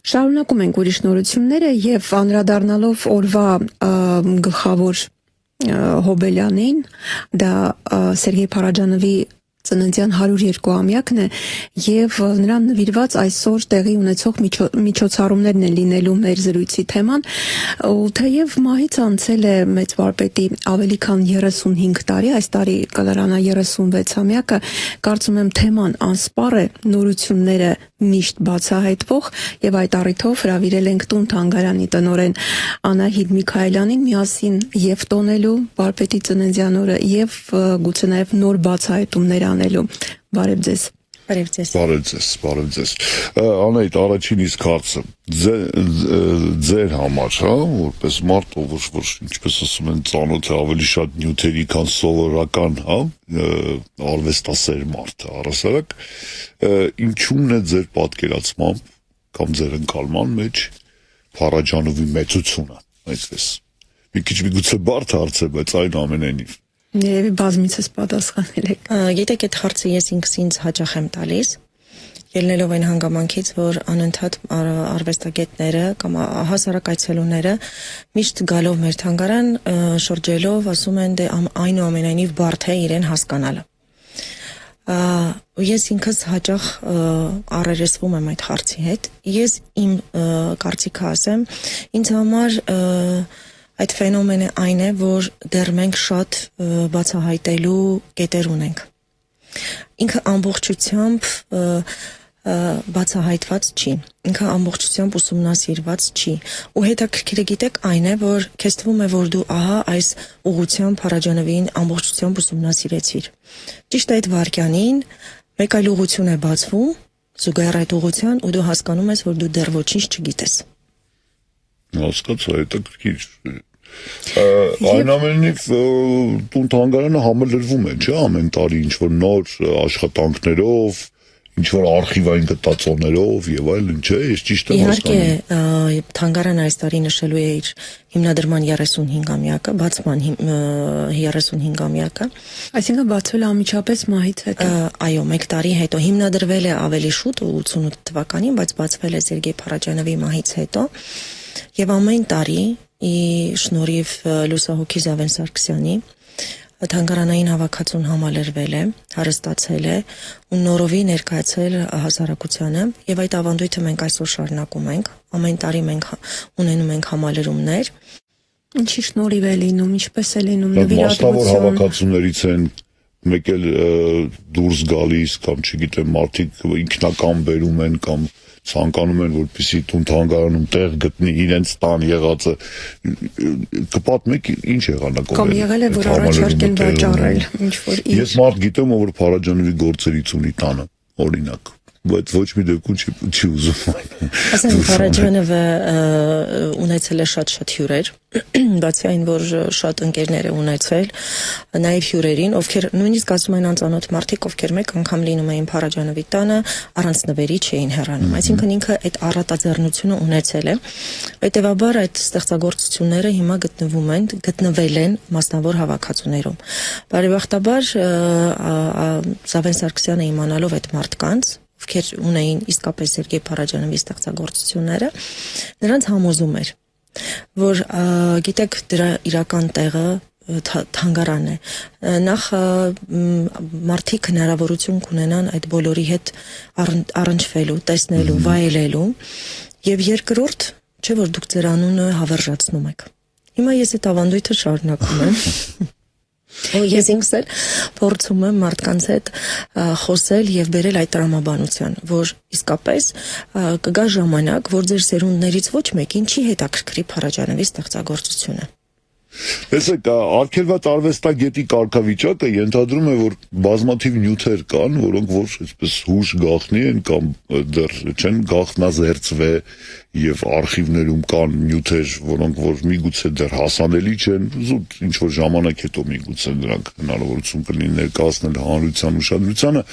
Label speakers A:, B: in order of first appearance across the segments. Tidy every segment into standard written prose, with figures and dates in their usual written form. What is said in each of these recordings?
A: Շարունակում ենք ուրիշ նորությունները եւ անդրադառնալով օրվա գլխավոր Հոբելյանին, դա Սերգեյ Փարաջանովի ծննդյան 102-ամյակն է եւ նրան նվիրված այսօր տեղի ունեցող միջոցառումներն են լինելու մեր զրույցի թեման, ու թեև մահից անցել է մեծ վարպետի ավելի քան 35 տարի, այս տարի կլրանա 36-ամյակը, կարծում եմ թեման անսպառ է, նորությունները միշտ բացահայտվող եւ այդ առիթով հրավիրել ենք տուն թանգարանի տնօրեն Անահիտ Միքայելյանին միասին եւ տոնելու վարպետի ծննդյան օրը եւ գուցե նաեւ նոր բացահայտումներ անելու։ Բարև ձեզ։
B: Բարև ձեզ։ Անահիտ, առաջին իսկ հարցը ձեր համար, հա, որպես մարդ, ով որ ինչպես ասում են, ծանոթ է ավելի շատ նյութերի, քան սովորական, հա, արվեստասեր մարդ, առասարակ, ինչու՞մն է ձեր պատկերացմամբ կամ ձեր ընկալման մեջ Փարաջանովի մեծությունը, այսպես։ Մի քիչ միգուցե բարդ հարց է, բայց այն ամենայնիվ։
A: Երևի բազմիցս պատասխանել եք։
C: Գիտեք, այդ հարցը ես ինքս հաճախ եմ տալիս, ելնելով այն հանգամանքից, որ անընդհատ արվեստագետները կամ հասարակ այցելուները միշտ գալով մեր թանգարան շրջելով ասում են, դե այնուամենայնիվ բարդ է իրեն հասկանալը։ Ես ինքս հաճախ առերեսվում եմ այդ հարցի հետ։ Ես իմ կարծիքը ասեմ, ինձ համար այդ ֆենոմենը այն է, որ դեռ մենք շատ բացահայտելու կետեր ունենք։ Ինքը ամբողջությամբ բացահայտված չի, ինքը ամբողջությամբ ուսումնասիրված չի, ու հետաքրքիրը գիտեք այն է, որ քեզ թվում է, որ դու ահա այս ուղղությամբ Փարաջանովին ամբողջությամբ ուսումնասիրեցիր։ Ճիշտ այդ վայրկյանին մեկ այլ ուղղություն է բացվում, զուգահեռ այդ ուղղության, ու դու հասկանում ես, որ դու դեռ ոչինչ չգիտես։
B: Հասկացա, հետաքրքիր։ Այն ամենից տուն թանգարանը համալրվում է, չէ՞, ամեն տարի ինչ-որ նոր աշխատանքներով, ինչ-որ արխիվային գտածոներով եւ այլն, չէ՞, ես ճիշտ եմ հասկանում։
C: Իհարկե, թանգարանը այս տարի նշելու է իր հիմնադրման 35-ամյակը, բացման 35-ամյակը։
A: Այսինքն բացվել է անմիջապես մահից հետո։
C: Այո, 1 տարի հետո հիմնադրվել է ավելի շուտ, 88 թվականին, բայց բացվել է Սերգեյ Փարաջանովի մահից հետո, եւ ամեն տարի շնորհիվ լուսահոգի Զավեն Սարգսյանի թանգարանային հավաքածուն համալրվել է, հարստացել է ու նորովի ներկայացել հասարակությանը, եւ այդ ավանդույթը մենք այսօր շարունակում ենք։ Ամեն տարի մենք ունենում ենք համալրումներ։
A: Ինչի շնորհիվ է լինում, ինչպես է լինում
B: նվիրատվություն։ Մասնավոր հավաքածուներից են մեկ էլ դուրս գալիս կամ չգիտեմ, մարդիկ ինքնական բերում են կամ ցանկանում են, որպեսզի տուն թանգարանում տեղ գտնի իրենց տան եղածը, կպատմեք ինչ եղանակով
A: կամ եղել է, որ առաջարկ են վաճառել ինչ-որ ինչ։
B: Ես մարդ գիտեմ, որ Փարաջանովի գործերից ունի տանը, օրինակ, բայց ոչ մի դեպքում չի ուզում այն։
C: Ասեմ, Փարաջանովը ունեցել է շատ հյուրեր, բացի այն, որ շատ ընկերներ է ունեցել, նաև հյուրերին, ովքեր նույնիսկ ասում են անծանոթ մարդիկ, ովքեր մեկ անգամ լինում էին Փարաջանովի տանը, առանց նվերի չէին հեռանում։ Այսինքն ինքը այդ առատաձեռնությունը ունեցել է։ Հետևաբար այդ ստեղծագործությունները հիմա գտնվել են մասնավոր հավաքածուներում։ Բարեբախտաբար Զավեն Սարգսյանը իմանալով այդ մարդկանց, ովքեր ունեին իսկապես Սերգեյ Փարաջանովի ստեղծագործությունները, նրանց համոզում էր, որ գիտեք, դրա իրական տեղը թանգարան է։ Նախ մարդիկ հնարավորություն կունենան այդ բոլորի հետ առնչվելու, տեսնելու, վայելելու, եւ երկրորդ, չէ՞ որ դուք ձեր անունը հավերժացնում եք։ Հիմա ես այդ ավանդույթը շարունակում եմ։ Ես ինքս էլ փորձում եմ մարդկանց հետ խոսել եւ բերել այդ տրամաբանության, որ իսկապես կգա ժամանակ, որ ձեր սերունդներից ոչ մեկին չի հետաքրքրի Փարաջանովի ստեղծագործությունը։
B: Տեսեք, արգելված արվեստագետի կարգավիճակը ենթադրում է, որ բազմաթիվ նյութեր կան, որոնք որ այսպես հուշ գաղտնի են կամ դեռ չեն գաղտնազերծվել եւ արխիվներում կան նյութեր, որոնք որ միգուցե դեռ հասանելի չեն, զուտ ինչ որ ժամանակ հետո միգուցե նրանք հնարավորություն կլինի ներկայացնել հանրության ուշադրությանը,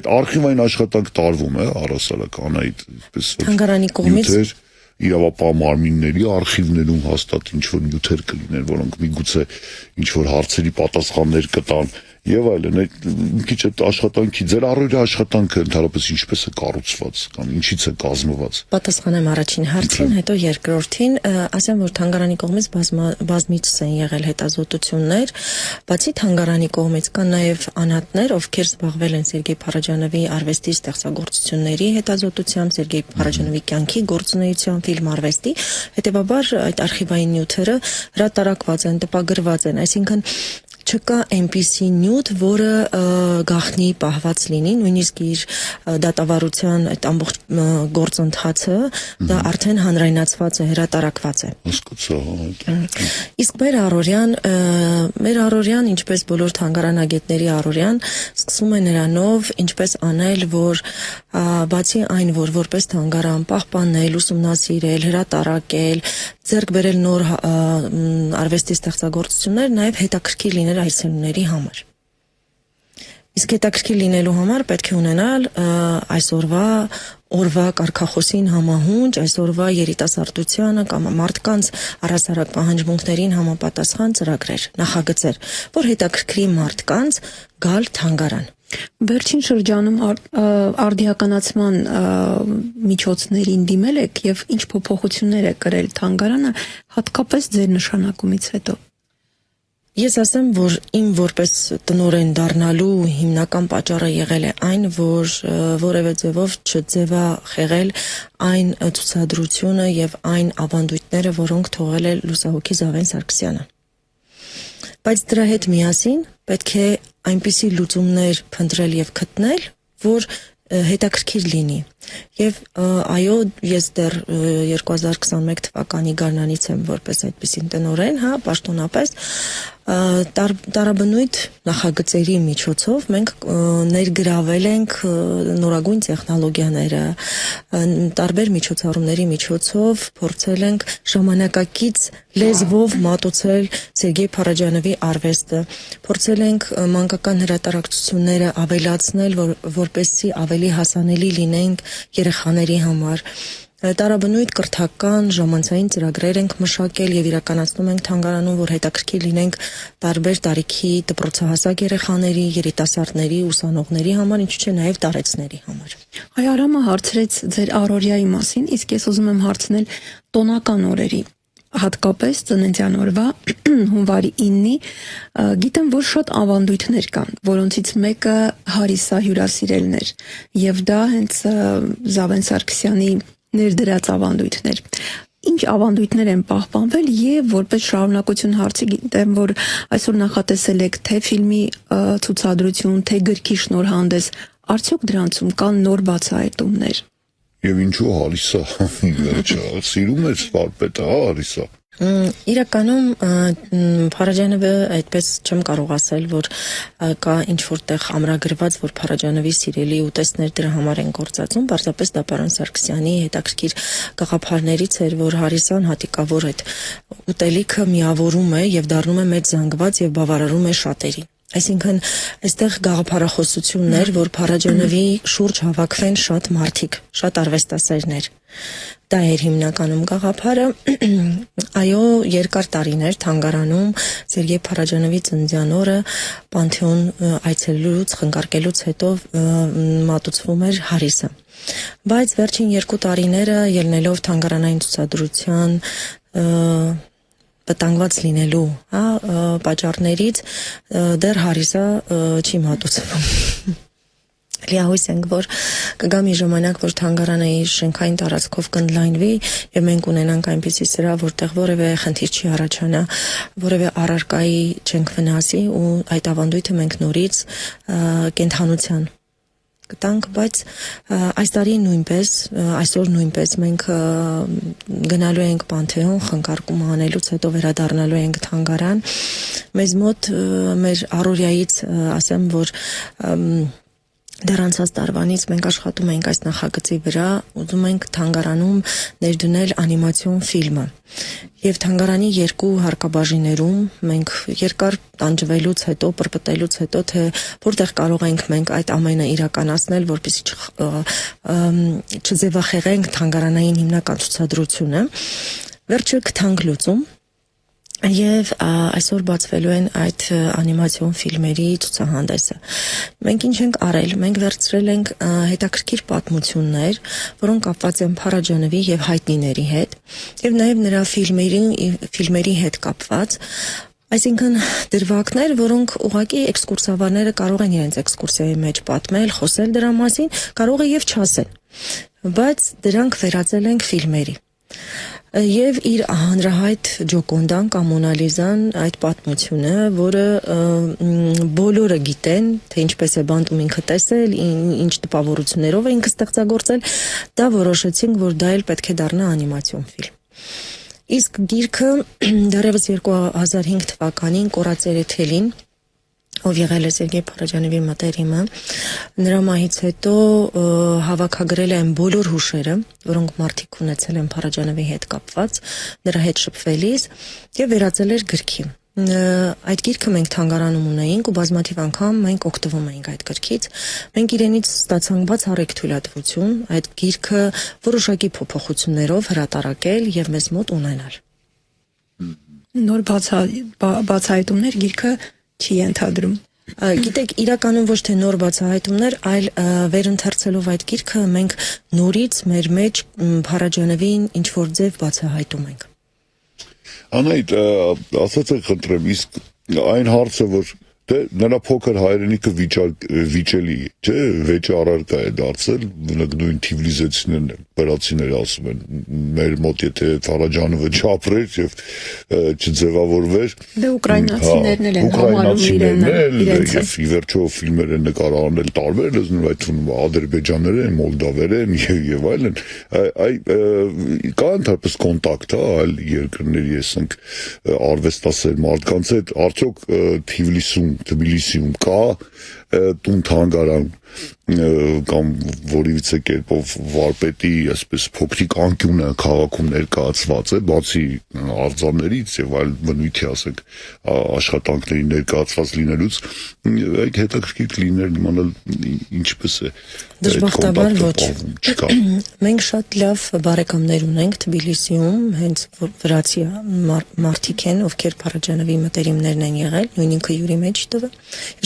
B: այդ արխիվային աշխատանք տարվում է առասարակ Անահիտ, այսպես
C: թանգարանի կողմից
B: իրավապահ մարմինների արխիվներում հաստատ ինչ-որ նյութեր կլինեն, որոնք միգուցե ինչ-որ հարցերի պատասխաններ կտան, եւ այլն, այդ մի քիչ այդ աշխատանքի ձեր առօրյա աշխատանքը ընդհանրապես ինչպես է կառուցված կամ ինչից է կազմված։
C: Պատասխանեմ առաջին հարցին, հետո երկրորդին, ասեմ, որ թանգարանի կողմից բազմիցս են եղել հետազոտություններ, բացի թանգարանի կողմից կան նաև անհատներ, ովքեր զբաղվել են Սերգեյ Փարաջանովի արվեստի ստեղծագործությունների հետազոտությամբ, Սերգեյ Փարաջանովի կյանքի գործունեությամբ, ֆիլմարվեստի, հետևաբար այդ արխիվային նյութերը հրատարակված են, տպագրված են, այսինքն չկա այնպիսի նյութ, որը գաղտնի պահված լինի, նույնիսկ իր դատավարության այդ ամբողջ գործընթացը դա արդեն հանրայնացված է, հրատարակված է։
B: Հասկացա,
C: Իսկ մեր առօրյան, ինչպես բոլոր թանգարանագետների առօրյան, սկսում է նրանով, ինչպես անել, որ բացի այն, որ որպես թանգարան պահպանել, ուսումնասիրել, հրատարակել, ձեռք բերել նոր արվեստի ստեղծագործություններ, նաև հետաքրքիր լինել այցելուների համար։ Իսկ հետաքրքիր լինելու համար պետք է ունենալ օրվա կարգախոսին համահունչ, այսօրվա երիտասարդությանը կամ մարդկանց առհասարակ պահանջմունքներին համապատասխան ծրագրեր, նախագծեր, որ հետաքրքրի մարդկանց գալ թանգարան։
A: Վերջին շրջանում արդիականացման միջոցներին դիմել եք եւ ինչ փոփոխություններ է կրել թանգարանը, հատկապես ձեր նշանակումից հետո։
C: Ես ասեմ, որ իմ որպես տնօրեն դառնալու հիմնական պատճառը եղել է այն, որ որևէ ձևով չձևախեղել այն ցուցադրությունը եւ այն ավանդույթները, որոնք թողել է լուսահոգի Զավեն Սարգսյանը։ Բայց դրա հետ միասին պետք է այնպիսի լուծումներ փնտրել եւ գտնել, որ հետաքրքիր լինի։ Եվ այո, ես դեռ 2021 թվականի գարնանից եմ որպես այդպիսին տնօրեն, պաշտոնապես տարաբնույթ նախագծերի միջոցով մենք ներգրավել ենք նորագույն տեխնոլոգիաները, տարբեր միջոցառումների միջոցով փորձել ենք ժամանակակից լեզվով մատուցել Սերգեյ Փարաջանովի արվեստը, փորձել ենք մանկական հրատարակությունները ավելացնել, որպեսզի ավելի հասանելի լինենք երեխաների համար։ Տարաբնույթ կրթական ժամանցային ծրագրեր ենք մշակել եւ իրականացնում ենք թանգարանում, որ հետաքրքիր լինենք տարբեր տարիքի դպրոցահասակ երեխաների, երիտասարդների, ուսանողների համար, ինչու՞ չէ նաեւ տարեցների համար։
A: Այ Արամը հարցրեց ձեր առօրյայի մասին, իսկ ես ուզում եմ հարցնել տոնական օրերի, հատկապես ծննդյան օրվա հունվարի 9-ի, գիտեմ, որ շատ ավանդույթներ կան, որոնցից մեկը Հարիսա հյուրասիրելն էր, եւ դա հենց Զավեն Սարգսյանի ներդրած ավանդույթներ։ Ինչ ավանդույթներ են պահպանվել եւ որպես շարունակություն հարցի գիտեմ, որ այսօր նախատեսել եք թե ֆիլմի ցուցադրություն, թե գրքի շնորհանդես, արդյոք դրանցում կան նոր բացահայտումներ։
B: Եվ ինչու Հարիսա, սիրում է վարպետը, Հարիսա։
C: Իրականում Փարաջանովը այդպես չեմ կարող ասել, որ կա ինչ-որ տեղ ամրագրված, որ Փարաջանովի սիրելի ուտեստներ դրա համար են գործածում, պարզապես դա պարոն Սարգսյանի հետաքրքիր գաղափարներից էր, որ Հարիսան հատիկավոր այդ ուտելիքը միավորում է եւ դառնում է մեծ զանգված եւ բավարարում է շատերին։ Այսինքն այստեղ գաղափարախոսություններ, որ Փարաջանովի շուրջ հավաքվեն շատ մարդիկ, շատ արվեստասերներ։ Դա էր հիմնականում գաղափարը։ Այո, երկար տարիներ թանգարանում Սերգեյ Փարաջանովի ծննդյան օրը Պանթեոն այցելուց, խնկարկելուց հետո մատուցվում էր Հարիսը։ Բայց վերջին 2 տարիները ելնելով թանգարանային ցուցադրության վտանգված լինելու, պատճառներից դեռ Հարիսա չի մատուցվում։ Լիահույս ենք, որ կգա մի ժամանակ, որ թանգարանը իր շենքային տարածքով կընդլայնվի եւ մենք ունենանք այնպիսի սրահ, որտեղ որևէ խնդիր չի առաջանա, որևէ առարկայի չենք վնասի ու այդ ավանդույթը մենք նորից կենթանության կտանք, բայց այս տարի նույնպես, այսօր նույնպես մենք գնալու ենք Պանթեոն, խնկարկում անելուց հետո վերադառնալու ենք թանգարան։ Մեզ մոտ մեր առօրյայից ասեմ, որ դեռ անցած տարվանից մենք աշխատում ենք այս նախագծի վրա, ուզում ենք թանգարանում ներդնել անիմացիոն ֆիլմը։ Եվ թանգարանի 2 հարկաբաժիներում մենք երկար տանջվելուց հետո, պրպտելուց հետո, թե որտեղ կարող ենք մենք այդ ամենը իրականացնել, որպեսզի չձևախեղենք թանգարանային հիմնական ցուցադրությունը, վերջը գտանք լուծում։ Եվ այսօր բացվելու են այդ անիմացիոն ֆիլմերի ցուցահանդեսը։ Մենք ինչ ենք արել, մենք վերցրել ենք հետաքրքիր պատմություններ, որոնք կապված են Փարաջանովի եւ հայտնիների հետ, եւ նաեւ նրա ֆիլմերի հետ կապված, այսինքն դրվագներ, որոնք ուղղակի էքսկուրսավարները կարող են իրենց էքսկուրսիայի մեջ պատմել, խոսել դրա մասին, կարող է եւ չասեն, բայց դրանք վերածել ենք ֆիլմերի։ Եվ իր հանրահայտ Ջոկոնդան կամ Մոնալիզան այդ պատմությունը, որը բոլորը գիտեն, թե ինչպես է բանտում ինքը տեսել, ինչ տպավորություններով է ինքը ստեղծագործել, դա որոշեցինք, որ դա էլ պետք է դառնա անիմացիոն ֆիլմ։ Իսկ գիրքը դեռևս 2005 թվականին Կորածերեթելին, ով եղել է Սերգեյ Փարաջանովի մտերիմը, նրա մահից հետո հավաքագրել է այն բոլոր հուշերը, որոնք մարդիկ ունեցել են Փարաջանովի հետ կապված, նրա հետ շփվելիս եւ վերածել էր գրքի։ Այդ գիրքը մենք թանգարանում ունեինք ու բազմաթիվ անգամ մենք օգտվում էինք այդ գրքից։ Մենք իրենից ստացանք բացառիկ թույլատվություն այդ գիրքը որոշակի փոփոխություններով հրատարակել եւ մեզ մոտ ունենալ։
A: Նոր բացահայտումներ գիրքը չի ենթադրում։
C: Գիտեք, իրականում ոչ թե նոր բացահայտումներ, այլ վերընթերցելով այդ գիրքը մենք նորից մեր մեջ Փարաջանովին ինչ որ ձև բացահայտում ենք։
B: Անայդ, ասած եք խնդրեմ, իսկ այն հարցը, որ նրա փոքր հայրենիքը վիճելի, չէ, վեճը առարկա է դարձել, նույն թիվլիզեցիներն են, բրացիները ասում են, մեր մոտ եթե Փարաջանովը չապրեր եւ չձևավորվեր,
A: դե ուկրաինացիներն էլ են համարում իրենց,
B: եւ ի վերջո ֆիլմեր են նկարահանել տարբեր լեզուներով, այդ թվում ադրբեջաներ են, մոլդավեր են եւ այլն, կա ընդհանրապես կոնտակտ, այլ երկրների ասենք արվեստասեր մարդկանց հետ, արդյոք Թբիլիսիում կա տուն թանգարան կամ որևիցե կերպով վարպետի այսպես փոքրիկ անկյունը քաղաքում ներկայացված է, բացի արձաններից եւ այլ բնույթի ասենք աշխատանքների ներկայացված լինելուց, այդ հետաքրքիր կլիներ իմանալ ինչպես է
C: Դժբախտաբար ոչ։ Մենք շատ լավ բարեկամներ ունենք Թբիլիսիում, հենց վրացի մարդիկ են, ովքեր Փարաջանովի մտերիմներն են եղել, նույն ինքը Յուրի Մեջիդովը,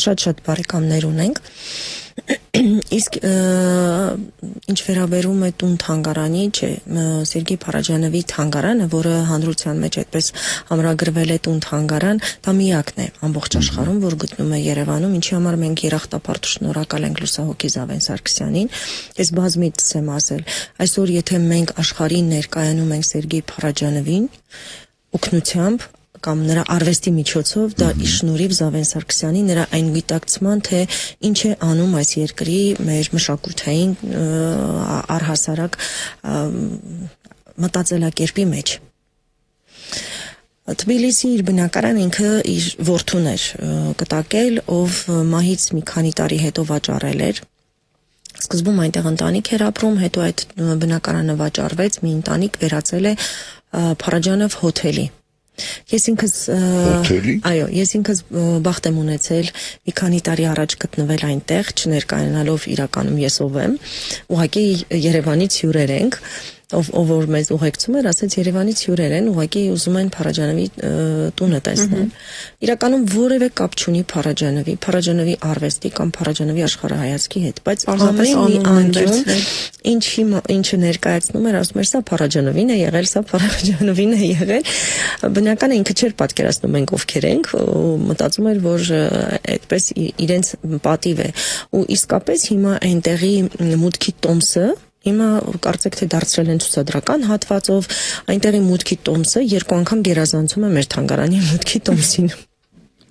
C: շատ բարեկամներ ունենք։ Իսկ ինչ վերաբերում է տուն թանգարանի, չէ, Սերգեյ Փարաջանովի թանգարանը, որը հանրության մեջ այդպես ամրագրվել է տուն թանգարան, դա միակն է ամբողջ աշխարհում, որ գտնում է Երևանում, ինչի համար մենք երախտապարտ ու շնորհակալ ենք լուսահոգի Զավեն Սարգսյանին։ Ես բազմիցս եմ ասել, այսօր եթե մենք աշխարհին ներկայանում ենք Սերգեյ Փարաջանովին օգնությամբ կամ նրա արվեստի միջոցով, դա ի շնորհիվ Զավեն Սարգսյանի նրա այն գիտակցման, թե ինչ է անում այս երկրի մեր մշակութային առհասարակ մտածելակերպի մեջ։ Թբիլիսի իր բնակարան ինքը իր որդուն էր կտակել, ով մահից մի քանի տարի հետո վաճառել էր։ Սկզբում այնտեղ ընտանիք էր ապրում, հետո այդ բնակարանը վաճառվեց, մի ընտանիք վերածել է Փարաջանով հոթելի։ Ես ինքս բախտ եմ ունեցել մի քանի տարի առաջ գտնվել այնտեղ, չներկայանալով իրականում ես ով եմ, ուղղակի Երևանից հյուրեր ենք, ով որ մեզ ուղեկցում էր, ասեց Երևանից հյուրեր են, ուղղակի ուզում են Փարաջանովի տունը տեսնել։ Իրականում որևէ կապ չունի Փարաջանովի արվեստի կամ Փարաջանովի աշխարհայացքի հետ, բայց ամեն անկյուն ինչը ներկայացնում էր, ասում էր սա Փարաջանովին է եղել, սա Փարաջանովին է եղել։ Բնական է ինքը չէր պատկերացնում մենք ովքեր ենք, ու մտածում էր, որ այդպես իրենց պատիվ է։ Ու իսկապես հիմա այնտեղի մուտքի տոմսը Հիմա կարծեք թե դարձրել են ցուցադրական հատվածով, այնտեղի մուտքի տոմսը 2 անգամ գերազանցում է մեր թանգարանի մուտքի տոմսին։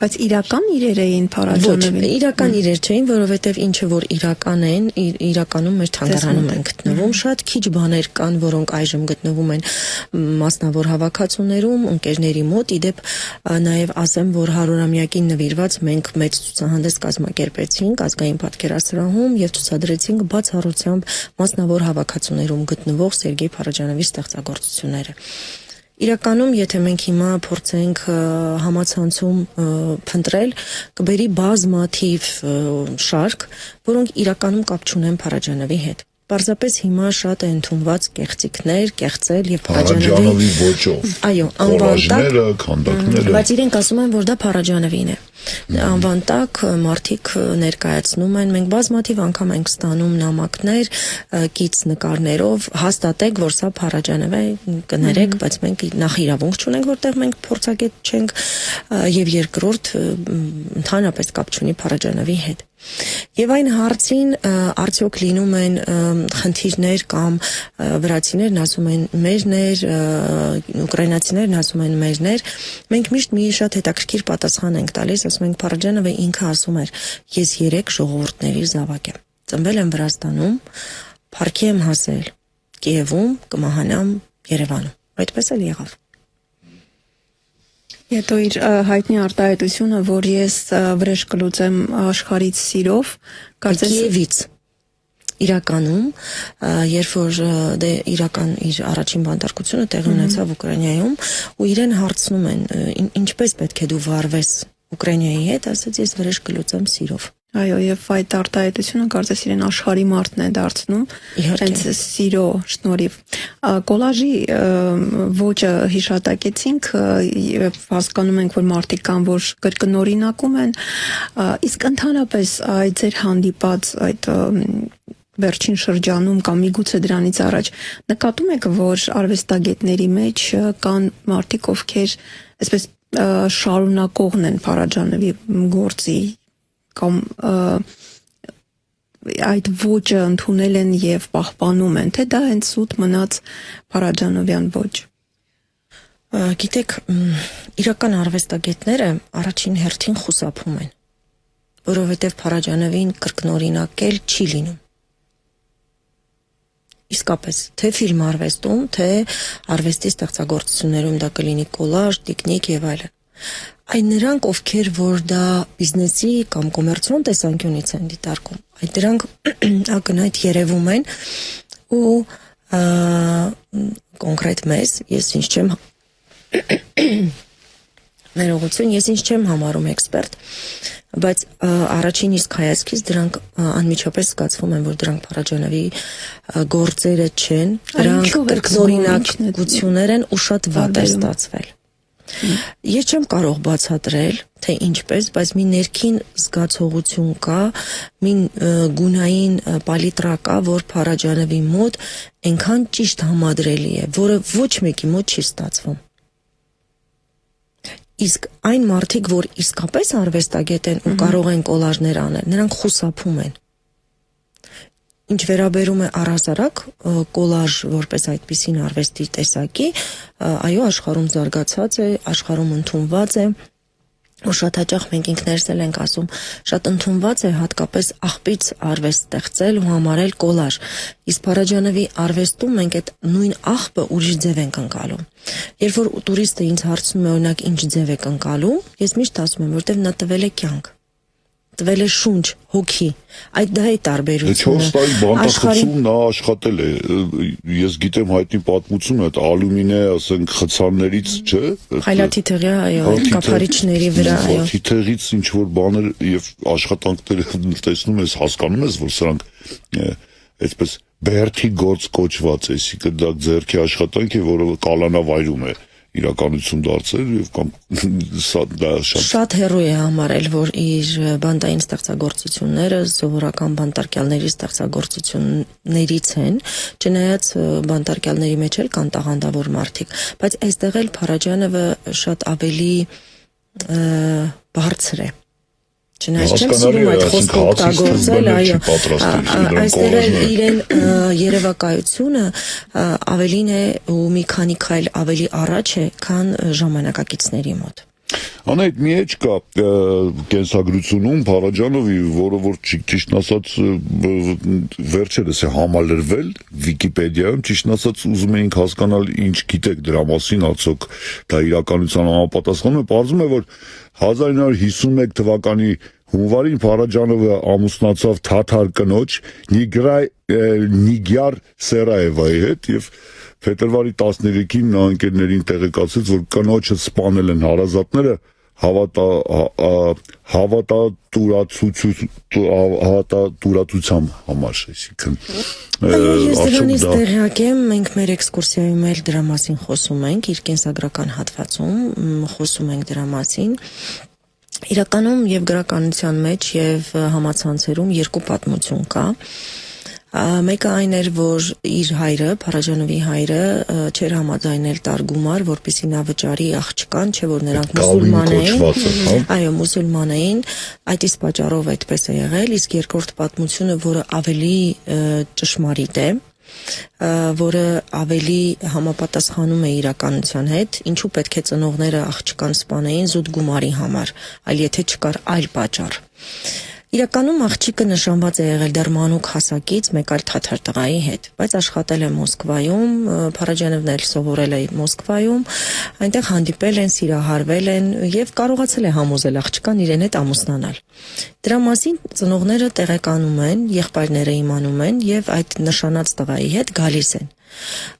A: Բայց իրական իրեր էին Փարաջանովին։
C: Ոչ, իրական իրեր չէին, որովհետև ինչը որ իրական են, իրականում մեր թանգարանում են գտնվում, շատ քիչ բաներ կան, որոնք այժմ գտնվում են մասնավոր հավաքածուներում, ընկերների մոտ, իդեպ նաև ասեմ, որ 100-ամյակին նվիրված մենք մեծ ցուցահանդես կազմակերպեցինք ազգային պատկերասրահում եւ ցուցադրեցինք բացառությամբ մասնավոր հավաքածուներում գտնվող Սերգեյ Փարաջանովի ստեղծագործությունները։ Իրականում, եթե մենք հիմա փորձենք համացանցում փնտրել, կբերի բազմաթիվ շարք, որոնք իրականում կապ չունեն Փարաջանովի հետ։ Պարզապես հիմա շատ է ընդունված կեղծիքներ, կեղծել եւ
B: Փարաջանովի ոճով։
C: Այո,
B: անվանտակ, քանդակները։
C: Բայց իրենք ասում են, որ դա Փարաջանովին է։ Անվանտակ մարդիկ ներկայացնում են, մենք բազմաթիվ անգամ ենք ստանում նամակներ, կից նկարներով, հաստատեք, որ սա Փարաջանով է, կներեք, բայց մենք նախ իրավունք չունենք, որտեղ մենք փորձագետ չենք, եւ երկրորդ ընդհանրապես կապ չունի Փարաջանովի հետ։ Եվ այն հարցին արդյոք լինում են խնդիրներ կամ վրացիներն ասում են մերներ, ուկրաինացիներն ասում են մերներ, մենք միշտ մի շատ հետաքրքիր պատասխան ենք տալիս, ասում ենք Փարաջանովը ինքը ասում էր, ես 3 ժողովուրդների զավակ եմ, ծնվել եմ Վրաստանում, փառքի եմ հասել Կիևում, կմահանամ Երևանում, այդպես էլ եղավ։
A: Հետո իր հայտնի արտահայտությունը, որ ես վրեժ կլուծեմ աշխարհից սիրով, կարծես
C: Կիևից իրականում, երբ որ դե իրական իր առաջին բանտարկությունը տեղի ունեցավ Ուկրաինայում, ու իրեն հարցնում են, ինչպես պետք է դու վարվես Ուկրաինայի հետ, ասաց ես վրեժ կլուծեմ սիրով։
A: Այո, եւ այդ արտահայտությունը կարծես իրեն աշխարհի մարդն է դարձնում, հենց սիրո շնորհիվ։ Կոլաժի ոճը հիշատակեցինք եւ հասկանում ենք, որ մարդիկ կան, որ կրկնօրինակում են, իսկ ընդհանրապես այդ ձեր հանդիպած այդ վերջին շրջանում կամ միգուցե դրանից առաջ նկատում եք, որ արվեստագետների մեջ կան մարդիկ, ովքեր այսպես շարունակողն են Փարաջանովի գործի կամ այդ ոճը ընդունել են եւ պահպանում են, թե դա հենց սուտ մնաց Փարաջանովյան ոճ։
C: Գիտեք, իրական արվեստագետները առաջին հերթին խուսափում են, որովհետեւ Փարաջանովին կրկնօրինակել չի լինում։ Իսկապես, թե ֆիլմ արվեստում, թե արվեստի ստեղծագործություններում դա կլինի կոլաժ, տիկնիկ եւ այլն։ Այն նրանք, ովքեր որ դա բիզնեսի կամ կոմերցիոն տեսանկյունից են դիտարկում, այդ դրանք ակնհայտ երևում են ու կոնկրետ մեզ, ես ինչ չեմ ներողություն, ես ինչ չեմ համարում էքսպերտ, բայց առաջին իսկ հայացքից դրանք անմիջապես զգացվում են, որ դրանք Փարաջանովի գործերը չեն, դրանք կրկնօրինակություններ են ու շատ վատ է ստացվել։ Ես չեմ կարող բացատրել, թե ինչպես, բայց մի ներքին զգացողություն կա, մի գունային պալիտրա կա, որ Փարաջանովի մոտ այնքան ճիշտ համադրելի է, որը ոչ մեկի մոտ չի ստացվում։ Իսկ այն մարդիկ, որ իսկապես արվեստագետ են ու կարող են կոլաժներ անել, նրանք խուսափում են։ Ինչ վերաբերում է առհասարակ կոլաժ որպես այդպիսին արվեստի տեսակի, այո, աշխարհում զարգացած է, աշխարհում ընդունված է, ու շատ հաճախ մենք ինքներս էլ ենք ասում, շատ ընդունված է հատկապես աղբից արվեստ ստեղծել ու համարել կոլաժ։ Իսկ Փարաջանովի արվեստում մենք այդ նույն աղբը ուրիշ ձև ենք ընկալում։ Երբ որ տուրիստը ինձ հարցնում է օրինակ ինչ ձև եք ընկալում, ես միշտ ասում եմ, որտեվ նա տվել է կյանք, տվել է շունչ, հոգի, այդ դա է տարբերությունը։
B: 4 տարի բանտարկություն նա աշխատել է, ես գիտեմ հայտնի պատմությունը, այդ ալյումինե, ասենք, խցաններից, չէ՞։
C: Խայլաթիթեղի, այո, կափարիչների վրա, այո։
B: Թիթեղից ինչ որ բաներ եւ աշխատանքներ տեսնում ես, հասկանում ես, որ սրանք այսպես բերթի գործ կոչված է, այսինքն դա ձեռքի աշխատանք է, որը կալանավայրում է իրականություն դարձել եւ կամ դա
C: շատ հեռու է համարել, որ իր բանտային ստեղծագործությունները սովորական բանտարկյալների ստեղծագործություններից են, չնայած բանտարկյալների մեջ էլ կան տաղանդավոր մարդիկ, բայց այստեղ էլ Փարաջանովը շատ ավելի բարձր է։ Չնայած չեմ սիրում այդ խոսքը օգտագործել, այո, այստեղ իրեն երևակայությունը ավելին է ու մի քանի քայլ ավելի առաջ է, քան ժամանակակիցների մոտ։
B: Անայդ մի էջ կա կենսագրությունում Փարաջանովի, որը որ ճիշտ ասած վերջերս է համալրվել Վիկիպեդիայում, ճիշտ ասած ուզում էինք հասկանալ ինչ գիտեք դրա մասին, արդյոք դա իրականության համապատասխանում է, պարզվում է, որ 1951 թվականի հունվարին Փարաջանովը ամուսնացավ թաթար կնոջ Նիգյար Սերաևայի հետ եւ փետրվարի 13-ին նա ընկերներին տեղեկացրեց, որ կնոջը սպանել են հարազատները հավատատուրացության համար, այսինքն
C: Ես դրանից տեղյակ եմ, մենք մեր էքսկուրսիայում էլ դրա մասին խոսում ենք, իր կենսագրական հատվածում խոսում ենք դրա մասին։ Իրականում եւ գրականության մեջ եւ համացանցերում երկու պատմություն կա։ Մեկը այն էր, որ իր հայրը, Փարաջանովի հայրը, չէր համաձայնել տար գումար, որպեսզի նա վճարի աղջկան, չէ՞ որ նրանք մուսուլման էին։ Այո, մուսուլման էին, այդ իսկ պատճառով այդպես է եղել, իսկ երկրորդ պատմությունը, որը ավելի ճշմարիտ է, որը ավելի համապատասխանում է իրականության հետ, ինչու պետք է ծնողները աղջկան սպանեին զուտ գումարի համար, այլ եթե չկար այլ պատճառ։ Իրականում աղջիկը նշանված է եղել դեռ մանուկ հասակից մեկ այլ թաթար տղայի հետ, բայց աշխատել է Մոսկվայում, Փարաջանովն էլ սովորել է Մոսկվայում, այնտեղ հանդիպել են, սիրահարվել են եւ կարողացել է համոզել աղջկան իրեն հետ ամուսնանալ։ Դրա մասին ծնողները տեղեկանում են, եղբայրները իմանում են եւ այդ նշանած տղայի հետ գալիս են։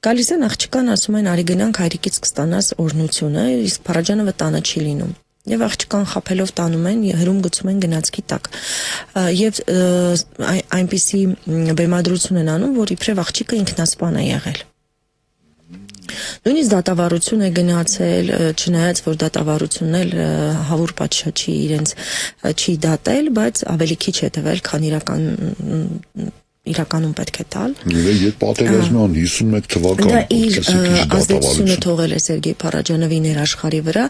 C: Գալիս են աղջկան ասում են արի գնանք հայրիկից կստանաս օրհնությունը, իսկ Փարաջանովը տանը չի լինում։ Եվ աղջկան խափելով տանում են, հրում գցում են գնացքի տակ։ Եվ այնպիսի բեմադրություն են անում, որ իբրև աղջիկը ինքնասպան է եղել։ Նույնիսկ դատավարություն է գնացել, չնայած որ դատավարությունն էլ հավուր պատշաճի իրենց չի դատել, բայց ավելի քիչ է տվել, քան իրականում պետք է տալ։
B: Երբ պատերազմյան 51 թվական
C: դա իր ազդեցությունը թողել է Սերգեյ Փարաջանովի ներաշխարհի վրա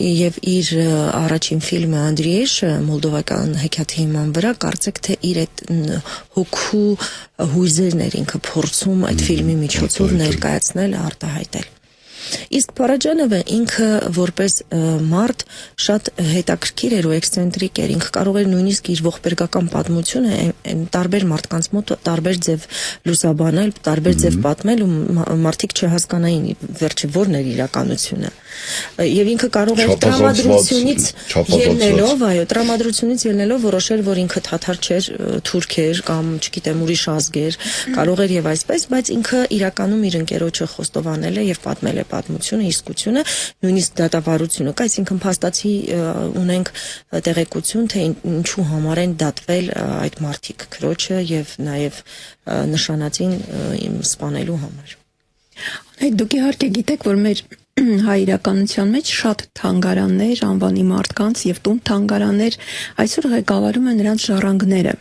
C: եւ իր առաջին ֆիլմը Անդրիեշը մոլդովական հեքիաթի հիման վրա կարծեք թե իր այդ հոգու հույզերն էր ինքը փորձում այդ ֆիլմի միջոցով ներկայացնել, արտահայտել։ Իսկ Փարաջանովը ինքը որպես մարդ շատ հետաքրքիր էր ու էքսցենտրիկ էր, ինքը կարող էր նույնիսկ իր ողբերգական պատմությունը տարբեր մարդկանց մոտ տարբեր ձև լուսաբանել, տարբեր ձև պատմել ու մարդիկ չհասկանային վերջը որն էր իրականությունը։ Եվ ինքը կարող էր տրամադրությունից ելնելով որոշել, որ ինքը թաթար չէր, թուրք էր կամ չգիտեմ ուրիշ ազգ էր, կարող էր եւ այսպես, բայց ինքը իրականում իր ընկերոջը խոստովանել է եւ պատմել է պատմությունը, իսկությունը, նույնիսկ դատավարությունը, այսինքն փաստացի ունենք տեղեկություն, թե ինչու համար են դատվել այդ մարդիկ քրոջը եւ նաեւ նշանածին սպանելու համար։
A: Դուք իհարկե գիտեք, որ մեր հայ իրականության մեջ շատ թանգարաններ, անվանի մարդկանց եւ տուն թանգարաններ այսօր ղեկավարում են նրանց ժառանգները։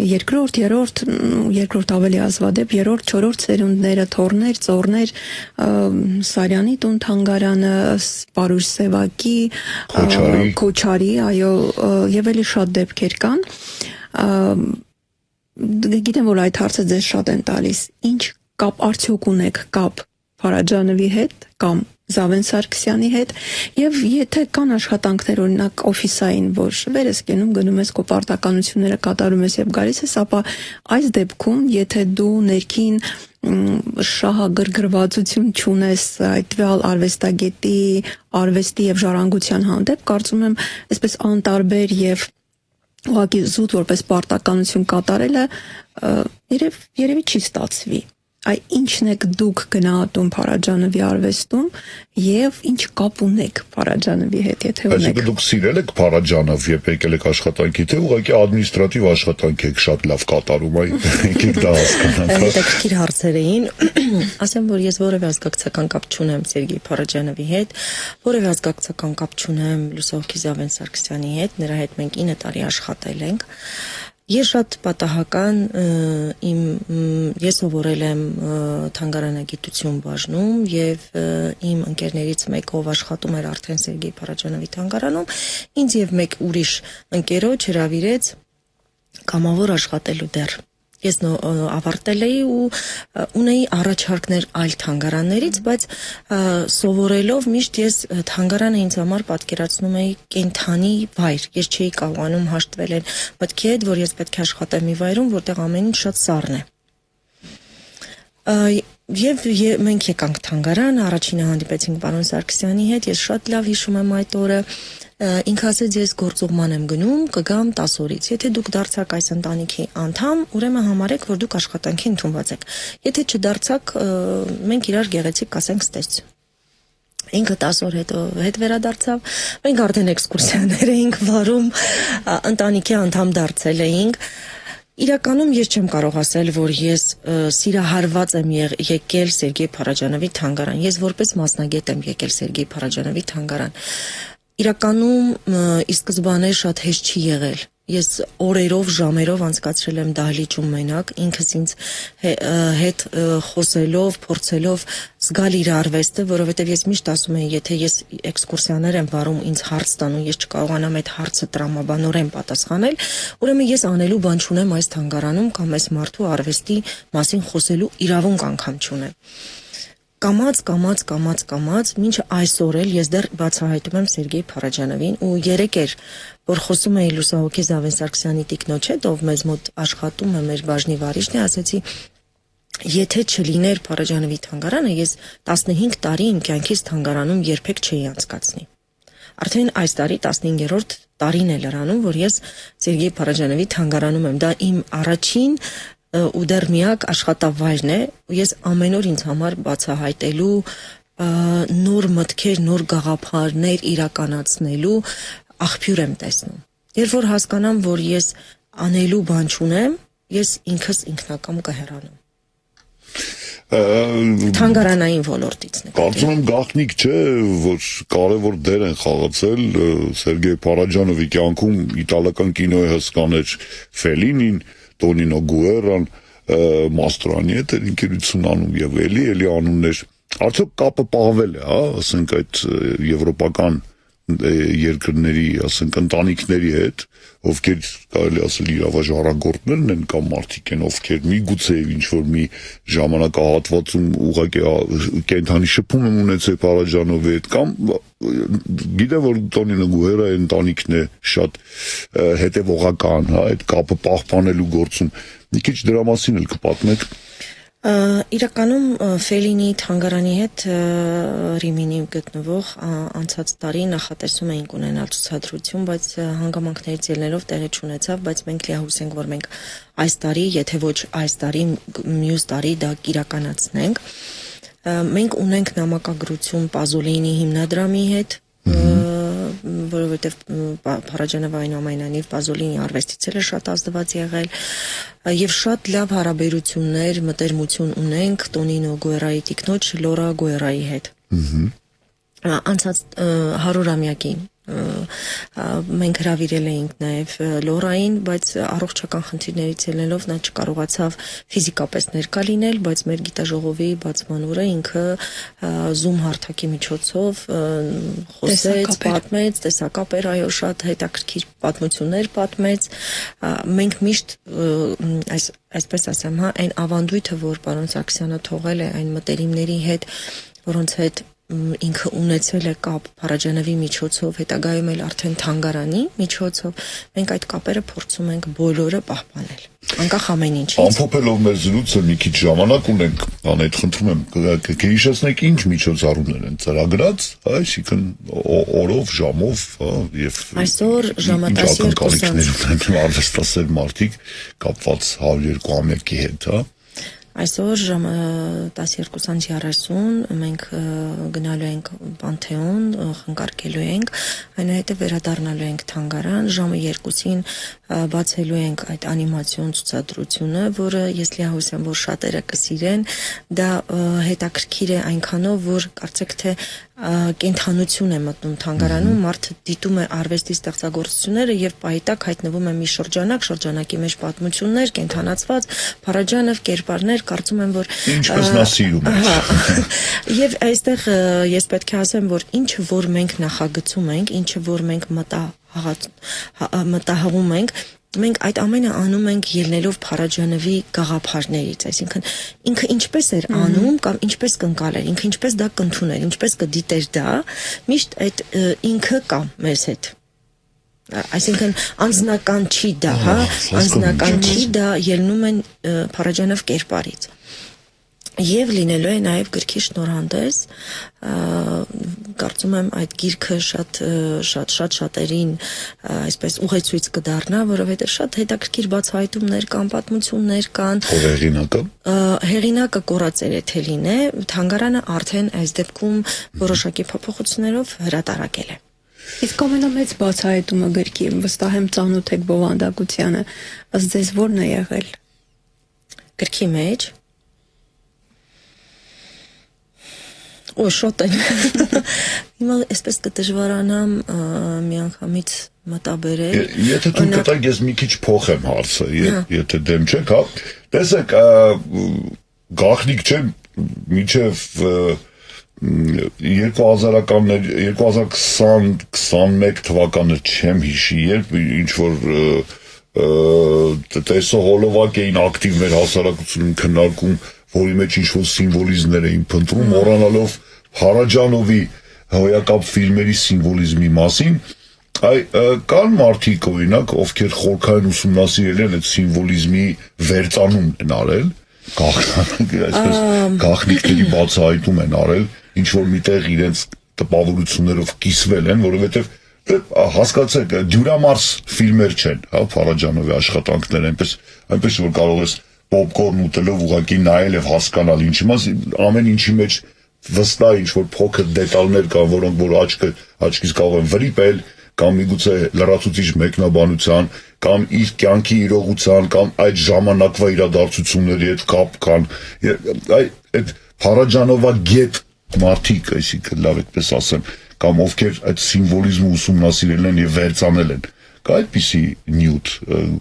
A: Երկրորդ ավելի ազվադեպ, երրորդ, չորրորդ սերունդները, թորներ, ծորներ, Սարյանի տուն թանգարանը, Պարուշ Սևակի, Քոչարի, այո, եւ էլի շատ դեպքեր կան։ Գիտեմ, որ այդ հարցը ձեզ շատ են տալիս։ Ինչ կապ արդյոք ունեք Փարաջանովի հետ կամ Զավեն Սարգսյանի հետ, եւ եթե կան աշխատանքներ օրինակ օֆիսային, որ վեր ես կենում, գնում ես քո պարտականությունները կատարում ես եւ գալիս ես, ապա այս դեպքում, եթե դու ներքին շահագրգռվածություն չունես այդ տվյալ արվեստագետի, արվեստի եւ ժառանգության հանդեպ, կարծում եմ, այսպես անտարբեր եւ ուղղակի զուտ որպես պարտականություն կատարելը երևի չի ստացվի։ Այ ինչն եք դուք գնահատում Փարաջանովի արվեստում եւ ինչ կապ ունեք Փարաջանովի հետ, եթե ունեք։
B: Այսինքն դուք սիրել եք Փարաջանով, երբ եկել եք աշխատանքի, թե ուղղակի ադմինիստրատիվ աշխատանք եք շատ լավ կատարում, այ եկեք դա հասկանանք։
C: Հետաքրքիր հարցեր էին։ Ասեմ, որ ես որևէ ազգակցական կապ չունեմ Սերգեյ Փարաջանովի հետ, որևէ ազգակցական կապ չունեմ լուսահոգի Զավեն Սարգսյանի հետ, նրա հետ մենք 9 տարի աշխատել ենք։ Ես շատ պատահական ես սովորել եմ թանգարանագիտություն բաժնում եւ իմ ընկերներից մեկը ով աշխատում էր արդեն Սերգեյ Փարաջանովի թանգարանում ինձ եւ մեկ ուրիշ ընկերոջ հրավիրեց կամավոր աշխատելու դեռ ես ավարտել էի ու ունեի առաջարկներ այլ թանգարաններից, բայց սովորելով միշտ ես թանգարանը ինձ համար պատկերացնում էի կենթանի վայր։ Ես չէի կարողանում հաշտվել այն մտքի հետ, որ ես պետք է աշխատեմ մի վայրում, որտեղ ամեն ինչ շատ սառն է։ Եվ մենք եկանք թանգարան, առաջինը հանդիպեցինք պարոն Սարգսյանի հետ, ես շատ լավ հիշում եմ այդ օրը։ Ինքը ասեց ես գործուղման եմ գնում, կգամ 10 օրից։ Եթե դուք դարձաք այս ընտանիքի անդամ, ուրեմն համարեք, որ դուք աշխատանքի ընդունված եք։ Եթե չդարձաք, մենք իրար գեղեցիկ կասենք ստեսություն։ Ինքը 10 օր հետո հետ վերադարձավ, մենք արդեն էքսկուրսիաներ էինք վարում, ընտանիքի անդամ դարձել էինք։ Իրականում ես չեմ կարող ասել, որ ես սիրահարված եմ եկել Սերգեյ Փարաջանովի թանգարան։ Ես որպես մասնագետ եմ եկել Սերգեյ Փարաջանովի թանգարան։ Իրականում ի սկզբանե շատ հեշտ չի եղել։ Ես օրերով, ժամերով անցկացրել եմ դահլիճում մենակ, ինքս ինձ հետ խոսելով, փորձելով զգալ իր արվեստը, որովհետև ես միշտ ասում եմ, եթե ես էքսկուրսիաներ եմ վարում, ինձ հարց տան ու ես չկարողանամ այդ հարցը տրամաբանորեն պատասխանել, ուրեմն ես անելու բան չունեմ այս թանգարանում կամ այս մարդու արվեստի մասին խոսելու իրավունք անգամ չունեմ։ Կամաց, մինչ այսօր էլ ես դեռ բացահայտում եմ Սերգեյ Փարաջանովին ու երեկ էր, որ խոսում էի լուսահոգի Զավեն Սարգսյանի տիկնոջ հետ, ով մեզ մոտ աշխատում է, մեր բաժնի վարիչն է, ասեցի, եթե չլիներ Փարաջանովի թանգարանը, ես 15 տարի իմ կյանքից թանգարանում երբեք չէի անցկացնի։ Արդեն այս տարի 15-րդ տարին է լրանում, որ ես Սերգեյ Փարաջանովի թանգարանում եմ, դա իմ առաջին ու դեռ միակ աշխատավայրն է, ու ես ամեն օր ինձ համար բացահայտելու նոր մտքեր, նոր գաղափարներ իրականացնելու աղբյուր եմ տեսնում։ Երբ որ հասկանամ, որ ես անելու բան չունեմ, ես ինքս ինքնակամ կհեռանամ։ Թանգարանային ոլորտից նկատի։
B: Կարծում եմ գաղտնիք չէ, որ կարևոր դեր են խաղացել Սերգեյ Փարաջանովի կյանքում իտալական կինոյի հսկաներ Ֆելինին, Տոնինո Գուերան, Մաստրանի հետ ընկերություն անում եւ էլի անուններ։ Արդյոք կապը պահվել է, հա, ասենք այդ եվրոպական երկրների, ասենք ընտանիքների հետ, ովքեր կարելի ասել իրավաժառանգորդներն են կամ մարդիկ են, ովքեր միգուցե ինչ որ մի ժամանակահատվածում ուղղակի կենթանի շփում են ունեցել Փարաջանովի հետ կամ գիտեմ որ Տոնինո Գուերայի ընտանիքն է շատ հետևողական, հա, այդ կապը պահպանելու գործում։ Մի քիչ դրա մասին էլ կպատմեք։
C: Իրականում Ֆելինի թանգարանի հետ Ռիմինի գտնվող անցած տարի նախատեսում էինք ունենալ ցուցադրություն, բայց հանգամանքներից ելնելով տեղի չունեցավ, բայց մենք լիահույս ենք, որ մենք այս տարի, եթե ոչ այս տարի, մյուս տարի դա կիրականացնենք։ Մենք ունենք նամակագրություն Պազոլինի հիմնադրամի հետ, որովհետև Փարաջանովը այնուամենայնիվ Պազոլինի արվեստից էլ է շատ ազդված եղել եւ շատ լավ հարաբերություններ, մտերմություն ունենք Տոնինո Գուերայի տիկնոջ Լորա Գուերայի հետ։ Անցած 100-ամյակին մենք հրավիրել էինք նաև Լորային, բայց առողջական խնդիրներից ելնելով նա չկարողացավ ֆիզիկապես ներկա լինել, բայց մեր գիտաժողովի բացման օրը ինքը Zoom հարթակի միջոցով խոսեց, պատմեց, տեսակապ էր, այո, շատ հետաքրքիր պատմություններ պատմեց։ Մենք միշտ այսպես ասեմ, հա, այն ավանդույթը, որ պարոն Սարգսյանը թողել է այն մտերիմների հետ, որոնց հետ ինքը ունեցել է կապ Փարաջանովի միջոցով, հետագայում էլ արդեն թանգարանի միջոցով, մենք այդ կապերը փորձում ենք բոլորը պահպանել, անկախ ամեն ինչից։
B: Ամփոփելով մեր զրույցը մի քիչ ժամանակ ունենք, անետ խնդրում եմ, կհիշեցնեք ինչ միջոցառումներ են ծրագրած, այսինքն օրով, ժամով, եւ
C: այսօր ժամը 12:00
B: արվեստասեր մարդիկ կապված 102-ամյակի հետ, հա։
C: Այսօր ժամը 12:30 մենք գնալու ենք Պանթեոն, խնկարկելու ենք, այնուհետև վերադառնալու ենք թանգարան, ժամը 2-ին բացելու ենք այդ անիմացիոն ցուցադրությունը, որը ես լիահույս եմ, որ շատերը կսիրեն, դա հետաքրքիր է այնքանով, որ կարծեք թե կենթանություն է մտնում թանգարանում, մարդը դիտում է արվեստի ստեղծագործությունները եւ պահիտակ հայտնվում է մի շրջանակի մեջ պատմություններ, կենթանացված, Փարաջանով կերպարներ, կարծում եմ, որ
B: ինչպես նա սիրում է։
C: Եվ այստեղ ես պետք է ասեմ, որ ինչը որ մենք նախագծում ենք, ինչը որ մենք մտահղում ենք, մենք այդ ամենը անում ենք ելնելով Փարաջանովի գաղափարներից, այսինքն ինքը ինչպես էր անում կամ ինչպես կընկալեր, ինքը ինչպես դա կընդուներ, ինչպես կդիտեր դա, միշտ այդ ինքը կա մեզ հետ։ Այսինքն անձնական չի դա, հա, անձնական չի դա ելնում են Փարաջանով կերպարից։ Եվ լինելու է նաև գրքի շնորհանդես, կարծում եմ այդ գիրքը շատերին այսպես ուղեցույց կդառնա, որովհետև շատ հետաքրքիր բացահայտումներ կան, պատմություններ կան։ Հեղինակը Կորածեր Էթելին է, թանգարանը արդեն այս դեպքում որոշակի փոփոխություններով հրատարակել է։
A: Իսկ ամենամեծ բացահայտումը գրքի, վստահ եմ ծանոթ եք բովանդակությանը, ըստ ձեզ ո՞րն է եղել։
C: Գրքի մեջ շատ են։ Հիմա այսպես կդժվարանամ միանգամից մտաբերել։
B: Եթե դուք կտակ ես մի քիչ փոխեմ հարցը, եթե դեմ չեք, հա։ Տեսեք, գաղտնիք չէ, մինչև 2020-21 թվականը չեմ հիշի, երբ ինչ որ տեսահոլովակ էին ակտիվ մեր հասարակությունում քննարկում, որի մեջ ինչ որ սիմվոլիզմներ էին փնտրում, մոռանալով Փարաջանովի հոյակապ ֆիլմերի սիմվոլիզմի մասին, կան մարդիկ օրինակ, ովքեր խորքային ուսումնասիրել են այդ սիմվոլիզմի վերծանում են արել, գաղտնիքների բացահայտում են արել, ինչ որ միտեղ իրենց տպավորություններով կիսվել են, որովհետև հասկացեք, դյուրամարս ֆիլմեր չեն, հա, Փարաջանովի աշխատանքներ, այնպես որ կարող ես պոպկորն ուտելով ուղղակի նայել եւ հասկանալ ինչի մասին, ամեն ինչի մեջ վստահ ինչ որ փոքր դետալներ կան, որոնք որ աչքից կարող են վրիպել, կամ միգուցե լրացուցիչ մեկնաբանության, կամ իր կյանքի իրողության, կամ այդ ժամանակվա իրադարձությունների հետ կապ կան, այդ Փարաջանովագետ մարդիկ, այսինքն լավ այդպես ասեմ, կամ ովքեր այդ սիմվոլիզմը ուսումնասիրել են եւ վերծանել են, կա այդպիսի նյութ,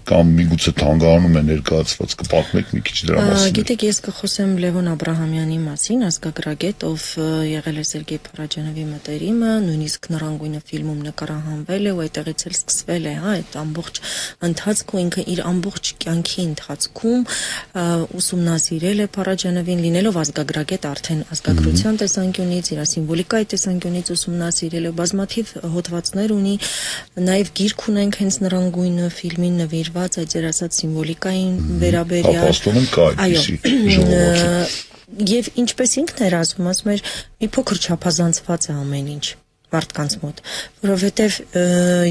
B: կամ միգուցե թանգարանում է ներկայացված, կպատմեք մի քիչ դրա մասին։
C: Գիտեք, ես կխոսեմ Լևոն Աբրահամյանի մասին, ազգագրագետ, ով եղել է Սերգեյ Փարաջանովի մտերիմը, նույնիսկ Նռանգույնը ֆիլմում նկարահանվել է ու այդտեղից էլ սկսվել է, հա, այդ ամբողջ ընթացքը, ինքը իր ամբողջ կյանքի ընթացքում ուսումնասիրել է Փարաջանովին, լինելով ազգագրագետ արդեն ազգագրության տեսանկյունից, իր սիմվոլիկայի տեսանկյունից ուսումնասիրել է, բազմաթիվ հոդվածներ ունի, նաև գիրք ունենք հենց Նռանգույնը ֆիլմին նվիրված այդ ձեր ասած սիմվոլիկային վերաբերյալ։
B: Հապաստում են կա այդպիսի ժողովուրդ։
C: Եվ ինչպես ինքն էր ասում էր, մի փոքր չափազանցված է ամեն ինչ մարդկանց մոտ, որովհետև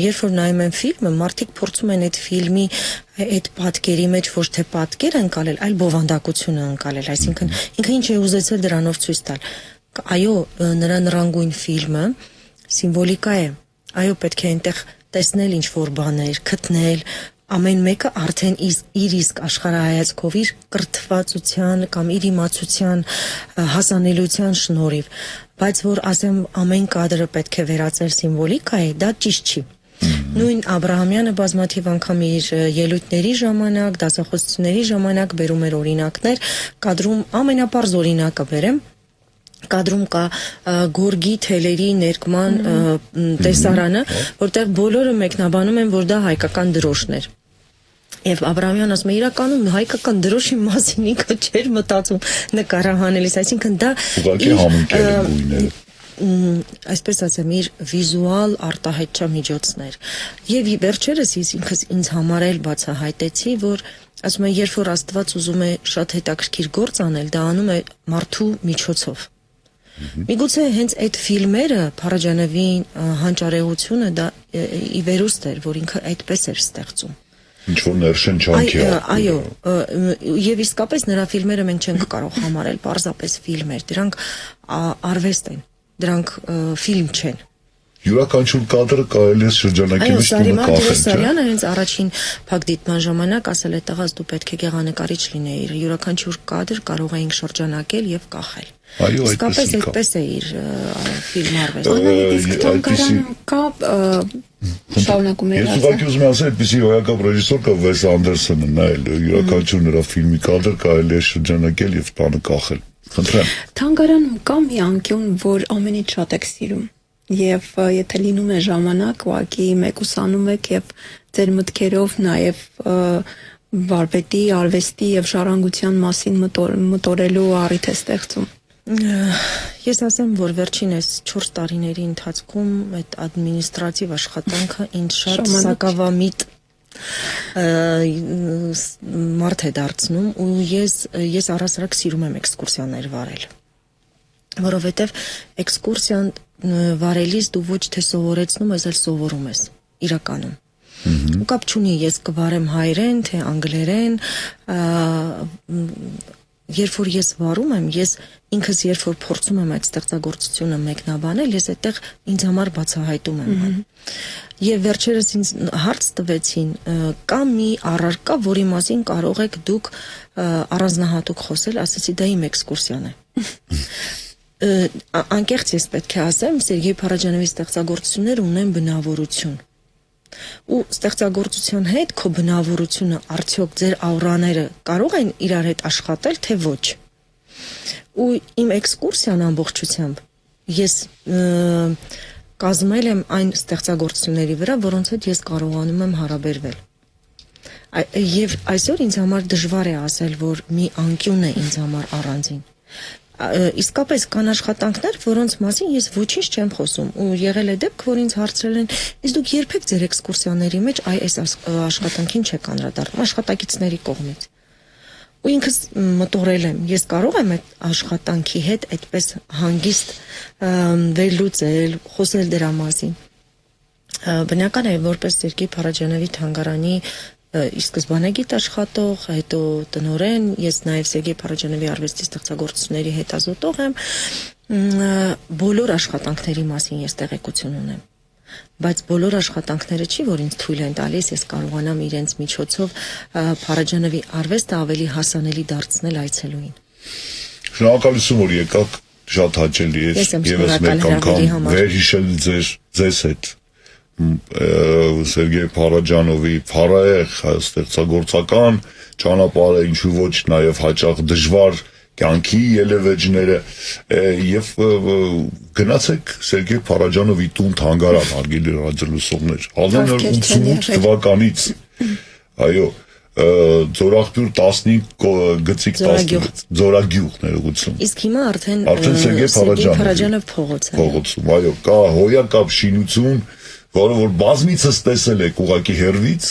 C: երբ որ նայում են ֆիլմը, մարդիկ փորձում են այդ ֆիլմի այդ պատկերի մեջ ոչ թե պատկեր ընկալել, այլ բովանդակությունը ընկալել, այսինքն ինքը ինչ է ուզեցել դրանով ցույց տալ։ Այո, նրա Նռանգույն ֆիլմը սիմվոլիկա է։ Այո, պետք է այնտեղ տեսնել ինչ որ բաներ, գտնել, ամեն մեկը արդեն իր իսկ աշխարհայացքով իր կրթվածության կամ իր իմացության հասանելիության շնորհիվ, բայց որ ասեմ ամեն կադրը պետք է վերածել սիմվոլիկայի, դա ճիշտ չի։ Նույն Աբրահամյանը բազմաթիվ անգամ իր ելույթների ժամանակ, դասախոսությունների ժամանակ բերում էր օրինակներ, կադրում ամենապարզ օրինակը բերեմ, կադրում կա գորգի թելերի ներկման տեսարանը, որտեղ բոլորը մեկնաբանում են, որ դա հայկական դրոշներ։ Եվ Աբրահամյանն ասում է, իրականում հայկական դրոշի մասին ինքը չէր մտածում նկարահանելիս, այսինքն դա այսպես ասեմ, իր վիզուալ արտահայտչամիջոցներ։ Եվ վերջերս ինքս ինձ համար էլ բացահայտեցի, որ ասում է, երբ որ Աստված ուզում է շատ հետաքրքիր գործ անել, դա անում է մարդու միջոցով։ Միգուցե հենց այդ ֆիլմերը Փարաջանովի հանճարեղությունը դա ի վերուստ էր, որ ինքը այդպես էր ստեղծում։
B: Ինչ որ ներշնչանք է։
C: Այո, եւ իսկապես նրա ֆիլմերը մենք չենք կարող համարել պարզապես ֆիլմեր, դրանք արվեստ են, դրանք ֆիլմ չեն։
B: Յուրաքանչյուր կադրը կարելի է շրջանակի մեջ տունը կախել։
C: Այո, Սարյանը հենց առաջին փակ դիտման ժամանակ ասել է տղաս դու պետք է գեղանկարիչ լինեիր, յուրաքանչյուր կադր կարող էինք շրջանակել եւ կախել։
B: Այո,
C: այդպես է իր ֆիլմ արվեստը։
A: Իսկ թանգարանում կա շարունակում եք ասել։
B: Ես ուղղակի ուզում եմ ասել, այդպիսի հոյակապ ռեժիսոր կա Վես Անդերսոնը, նա էլ յուրաքանչյուր նրա ֆիլմի կադր կարելի է շրջանակել եւ տանը կախել։ Խնդրեմ։
A: Թանգարանում կա մի անկյուն, որ ամենից շատ եք սիրում։ Եվ եթե լինում է ժամանակ, ուղղակի մեկուսանում եք եւ ձեր մտքերով նաեւ վարպետի, արվեստի եւ ժառանգության մասին մտորելու առիթ է ստեղծում։
C: Ես ասեմ, որ վերջին այս 4 տարիների ընթացքում այդ ադմինիստրատիվ աշխատանքը ինձ շատ սակավամիտ Մարդ է դարձնում ու ես առհասարակ սիրում եմ էքսկուրսիաներ վարել, որովհետև էքսկուրսիան վարելիս դու ոչ թե սովորեցնում ես, այլ սովորում ես իրականում։ Ու կապ չունի ես կվարեմ հայերեն, թե անգլերեն, երբ որ ես վարում եմ, ես ինքս երբ որ փորձում եմ այդ ստեղծագործությունը մեկնաբանել, ես այդտեղ ինձ համար բացահայտում եմ այն։ Եվ վերջերս ինձ հարց տվեցին, կա մի առարկա, որի մասին կարող եք դուք առանձնահատուկ խոսել, ասեցի դա իմ էքսկուրսիան է։ Անկեղծ ես պետք է ասեմ, Սերգեյ Փարաջանովի ստեղծագործությունները ունեն բնավորություն։ Ու ստեղծագործության հետ քո բնավորությունը արդյոք ձեր աուրաները կարող են իրար հետ աշխատել, թե ոչ։ Ու իմ էքսկուրսիան ամբողջությամբ ես կազմել եմ այն ստեղծագործությունների վրա, որոնց հետ ես կարողանում եմ հարաբերվել։ Եվ այսօր ինձ համար դժվար է ասել, որ մի անկյուն է ինձ համար առանձին։ Իսկապես կան աշխատանքներ, որոնց մասին ես ոչինչ չեմ խոսում ու եղել է դեպք, որ ինձ հարցրել են, իսկ դուք երբեք ձեր էքսկուրսիաների մեջ այս աշխատանքին չեք անդրադառնում աշխատակիցների կողմից։ Ու ինքս մտորել եմ, ես կարող եմ այդ աշխատանքի հետ այդպես հանգիստ վերլուծել, խոսել դրա մասին։ Բնական է, որպես Սերգեյ Փարաջանովի թանգարանի ի սկզբանե գիտաշխատող, հետո տնօրեն, ես նաև Սերգեյ Փարաջանովի արվեստի ստեղծագործությունների հետազոտող եմ, բոլոր աշխատանքների մասին ես տեղեկություն ունեմ, բայց բոլոր աշխատանքները չի, որ ինձ թույլ են տալիս, ես կարողանամ իրենց միջոցով Փարաջանովի արվեստը ավելի հասանելի դարձնել այցելուին։
B: Շնորհակալություն, որ եկաք, շատ հաճելի էր եւս մեկ անգամ վերհիշել ձեզ հետ Սերգեյ Փարաջանովի փառահեղ ստեղծագործական ճանապարհը, ինչու ոչ նաև հաճախ դժվար կյանքի ելևէջները եւ գնացեք Սերգեյ Փարաջանովի տուն թանգարան, հարգելի ռադիոլսողներ, 1988 թվականից, այո, Ձորախտուր 15 գծիկ 10 Ձորագյուղ ներողություն։
C: Իսկ հիմա արդեն
B: Սերգեյ
C: Փարաջանով փողոցում,
B: այո, կա հոյակապ շինություն, որը որ բազմիցս տեսել եք ուղակի հեռվից,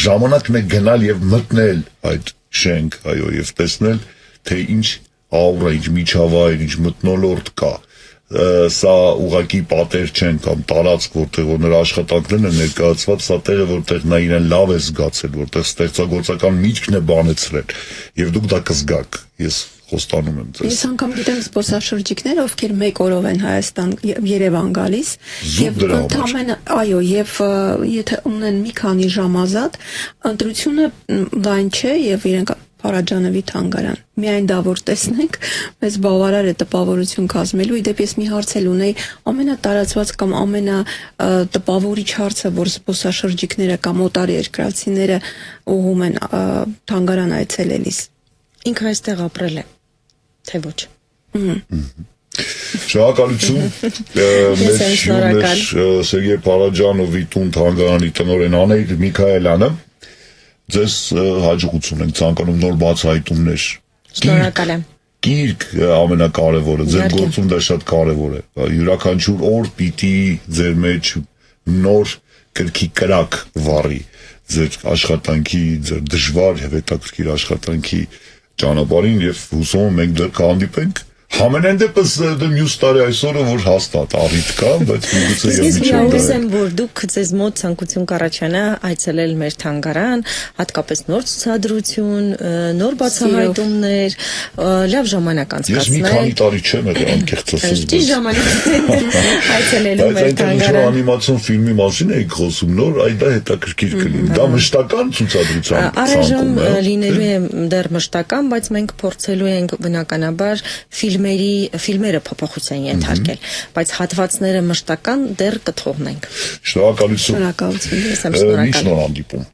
B: ժամանակն է գնալ եւ մտնել այդ շենք, այո, եւ տեսնել, թե ինչ աուրա, ինչ միջավայր, ինչ մթնոլորտ կա։ Սա ուղակի պատեր չեն կամ տարածք, որտեղ որ նրա աշխատանքներն են ներկայացված, սա տեղը, որտեղ նա իրեն լավ է զգացել, որտեղ ստեղծագործական միջքն է բանեցրել, եւ դուք դա կզգաք։ Ես խոստանում եմ ձեզ։
A: Ես անգամ գիտեմ զբոսաշրջիկներ, ովքեր մեկ օրով են Հայաստան Երևան գալիս եւ ընդամենը, այո, եւ եթե ունեն մի քանի ժամ ազատ, ընտրությունը լայն չէ եւ իրենք Փարաջանովի թանգարան։ Միայն դա որ տեսնենք, մեզ բավարար է տպավորություն կազմելու։ Իդեպ ես մի հարց էլ ունեի, ամենատարածված կամ ամենատպավորիչ հարցը, որ զբոսաշրջիկները կամ օտար երկրացիները ուղում են թանգարան այցելելիս։
C: Ինքը այստեղ ապրել է, թե ոչ։
B: Շնորհակալություն։ Մեր հյուրն Սերգեյ Փարաջանովի տուն թանգարանի տնօրեն Անահիտ Միքայելյանը։ Ձեզ հաջողություն ենք ցանկանում, նոր բացահայտումներ։
C: Շնորհակալ եմ։
B: Գիրք ամենակարևորը, ձեր գործում դա շատ կարևոր է։ Յուրաքանչյուր օր պիտի ձեր մեջ նոր գրքի կրակ վառի ձեր աշխատանքի, ձեր դժվար եւ հետաքրքիր աշխատանքի ճանապարհին եւ հուսում եմ մենք դեռ կհանդիպենք։ Համենայն դեպս մյուս տարի այսօրը որ հաստատ առիթ կա, բայց միգուցե եւ միջով
C: դա։ Ես եմ, որ դուք ձեզ մոտ ցանկություն կառաջանա այցելել մեր թանգարան, հատկապես նոր ցուցադրություն, նոր բացահայտումներ, լավ ժամանակ անցկացնել։
B: Ես մի քանի տարի չեմ եղել անկեղծ ասած։
C: Ճիշտ ժամանակ այցելելու մեր թանգարան։
B: Բայց անիմացիոն ֆիլմի մասին եք խոսում, նոր այդ դա հետաքրքիր կլինի։ Դա մշտական ցուցադրության
C: առայժմ լինելու է դեռ մշտական, բայց մենք փորձելու ենք բնականաբար ֆիլմերը փոփոխության ենթարկել, բայց հատվածները մշտական դեռ կթողնենք։
B: Շնորհակալություն։
A: Շնորհակալություն։
C: Ես եմ շնորհակալ։
B: Միշտ նոր հանդիպում։